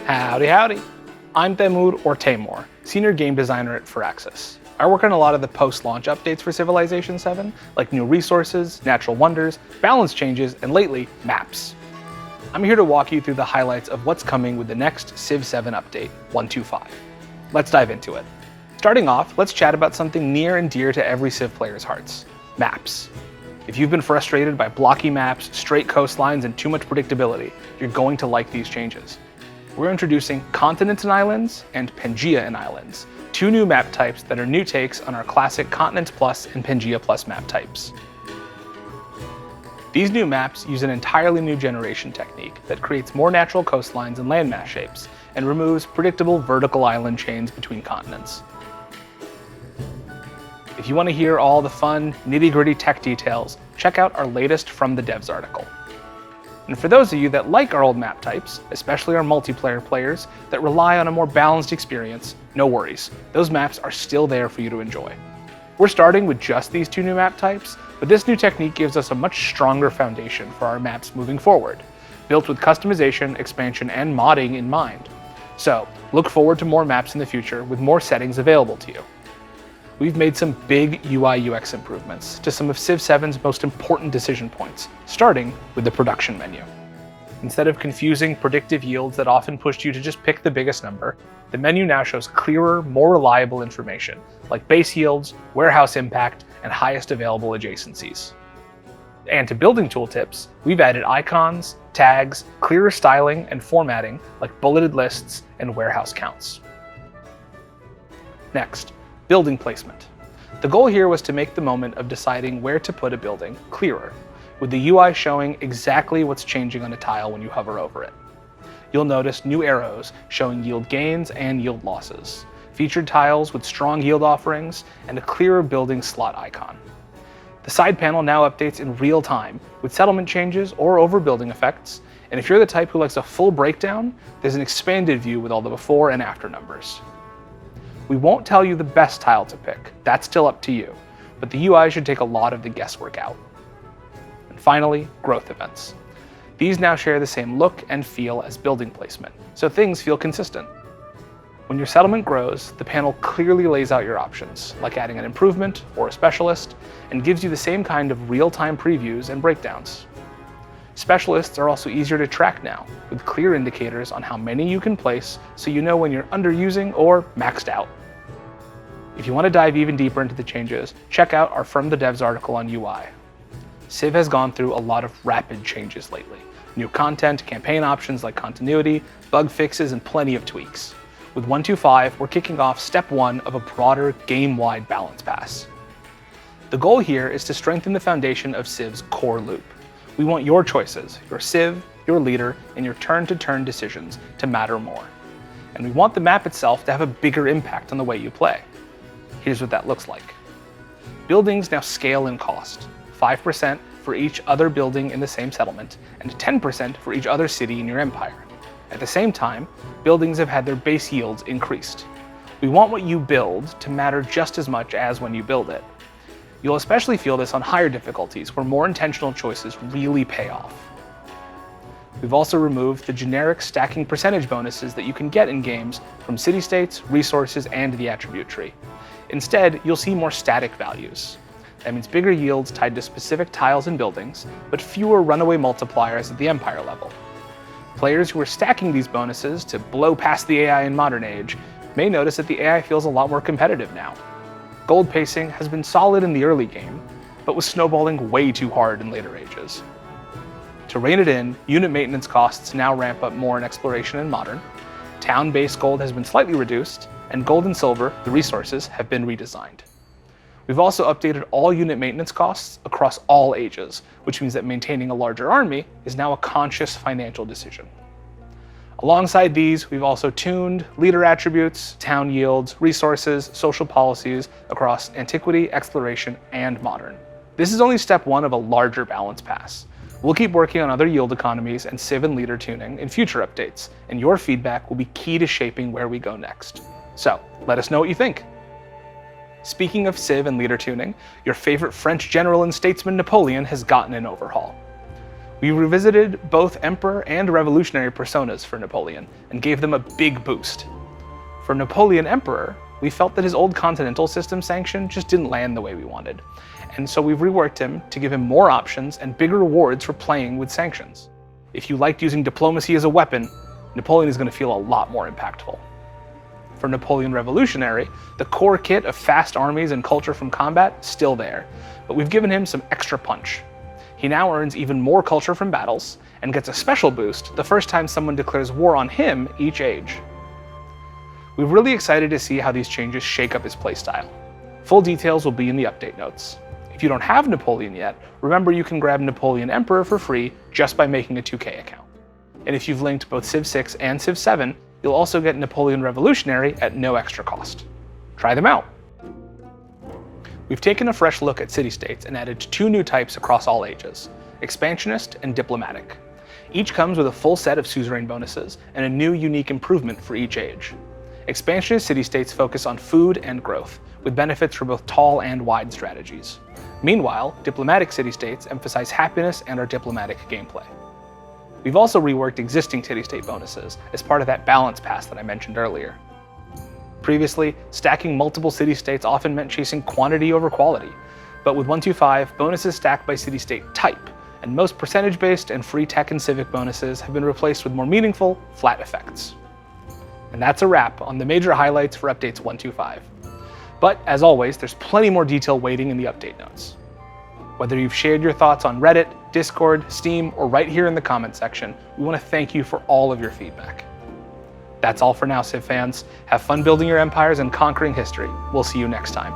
Howdy, howdy. I'm Temur, or Tamor, Senior Game Designer at Firaxis. I work on a lot of the post-launch updates for Civilization VII, like new resources, natural wonders, balance changes, and lately, maps. I'm here to walk you through the highlights of what's coming with the next Civ 7 update, 1.2.5. Let's dive into it. Starting off, let's chat about something near and dear to every Civ player's hearts: maps. If you've been frustrated by blocky maps, straight coastlines, and too much predictability, you're going to like these changes. We're introducing Continents and Islands and Pangaea and Islands, two new map types that are new takes on our classic Continents Plus and Pangaea Plus map types. These new maps use an entirely new generation technique that creates more natural coastlines and landmass shapes, and removes predictable vertical island chains between continents. If you want to hear all the fun, nitty-gritty tech details, check out our latest From the Devs article. And for those of you that like our old map types, especially our multiplayer players that rely on a more balanced experience, no worries, those maps are still there for you to enjoy. We're starting with just these two new map types, but this new technique gives us a much stronger foundation for our maps moving forward, built with customization, expansion, and modding in mind. So, look forward to more maps in the future with more settings available to you. We've made some big UI/UX improvements to some of Civ 7's most important decision points, starting with the production menu. Instead of confusing predictive yields that often pushed you to just pick the biggest number, the menu now shows clearer, more reliable information, like base yields, warehouse impact, and highest available adjacencies. And to building tooltips, we've added icons, tags, clearer styling, and formatting like bulleted lists and warehouse counts. Next, building placement. The goal here was to make the moment of deciding where to put a building clearer, with the UI showing exactly what's changing on a tile when you hover over it. You'll notice new arrows showing yield gains and yield losses, featured tiles with strong yield offerings, and a clearer building slot icon. The side panel now updates in real time with settlement changes or overbuilding effects, and if you're the type who likes a full breakdown, there's an expanded view with all the before and after numbers. We won't tell you the best tile to pick, that's still up to you, but the UI should take a lot of the guesswork out. And finally, growth events. These now share the same look and feel as building placement, so things feel consistent. When your settlement grows, the panel clearly lays out your options, like adding an improvement or a specialist, and gives you the same kind of real-time previews and breakdowns. Specialists are also easier to track now, with clear indicators on how many you can place so you know when you're underusing or maxed out. If you want to dive even deeper into the changes, check out our From the Devs article on UI. Civ has gone through a lot of rapid changes lately. New content, campaign options like continuity, bug fixes, and plenty of tweaks. With 1.2.5, we're kicking off step 1 of a broader game-wide balance pass. The goal here is to strengthen the foundation of Civ's core loop. We want your choices, your Civ, your leader, and your turn-to-turn decisions to matter more. And we want the map itself to have a bigger impact on the way you play. Here's what that looks like. Buildings now scale in cost, 5% for each other building in the same settlement, and 10% for each other city in your empire. At the same time, buildings have had their base yields increased. We want what you build to matter just as much as when you build it. You'll especially feel this on higher difficulties, where more intentional choices really pay off. We've also removed the generic stacking percentage bonuses that you can get in games from city-states, resources, and the attribute tree. Instead, you'll see more static values. That means bigger yields tied to specific tiles and buildings, but fewer runaway multipliers at the empire level. Players who are stacking these bonuses to blow past the AI in modern age may notice that the AI feels a lot more competitive now. Gold pacing has been solid in the early game, but was snowballing way too hard in later ages. To rein it in, unit maintenance costs now ramp up more in exploration and modern, town-based gold has been slightly reduced, and gold and silver, the resources, have been redesigned. We've also updated all unit maintenance costs across all ages, which means that maintaining a larger army is now a conscious financial decision. Alongside these, we've also tuned leader attributes, town yields, resources, social policies across antiquity, exploration, and modern. This is only step 1 of a larger balance pass. We'll keep working on other yield economies and Civ and leader tuning in future updates, and your feedback will be key to shaping where we go next. So, let us know what you think. Speaking of Civ and leader tuning, your favorite French general and statesman Napoleon has gotten an overhaul. We revisited both Emperor and Revolutionary personas for Napoleon and gave them a big boost. For Napoleon Emperor, we felt that his old continental system sanction just didn't land the way we wanted, and so we've reworked him to give him more options and bigger rewards for playing with sanctions. If you liked using diplomacy as a weapon, Napoleon is going to feel a lot more impactful. For Napoleon Revolutionary, the core kit of fast armies and culture from combat is still there, but we've given him some extra punch. He now earns even more culture from battles, and gets a special boost the first time someone declares war on him each age. We're really excited to see how these changes shake up his playstyle. Full details will be in the update notes. If you don't have Napoleon yet, remember you can grab Napoleon Emperor for free just by making a 2K account. And if you've linked both Civ 6 and Civ 7, you'll also get Napoleon Revolutionary at no extra cost. Try them out! We've taken a fresh look at city-states and added 2 new types across all ages, Expansionist and Diplomatic. Each comes with a full set of suzerain bonuses and a new unique improvement for each age. Expansionist city-states focus on food and growth, with benefits for both tall and wide strategies. Meanwhile, Diplomatic city-states emphasize happiness and our diplomatic gameplay. We've also reworked existing city-state bonuses as part of that balance pass that I mentioned earlier. Previously, stacking multiple city-states often meant chasing quantity over quality, but with 1.2.5, bonuses stack by city-state type, and most percentage-based and free tech and civic bonuses have been replaced with more meaningful, flat effects. And that's a wrap on the major highlights for updates 1.2.5. But as always, there's plenty more detail waiting in the update notes. Whether you've shared your thoughts on Reddit, Discord, Steam, or right here in the comment section, we want to thank you for all of your feedback. That's all for now, Civ fans. Have fun building your empires and conquering history. We'll see you next time.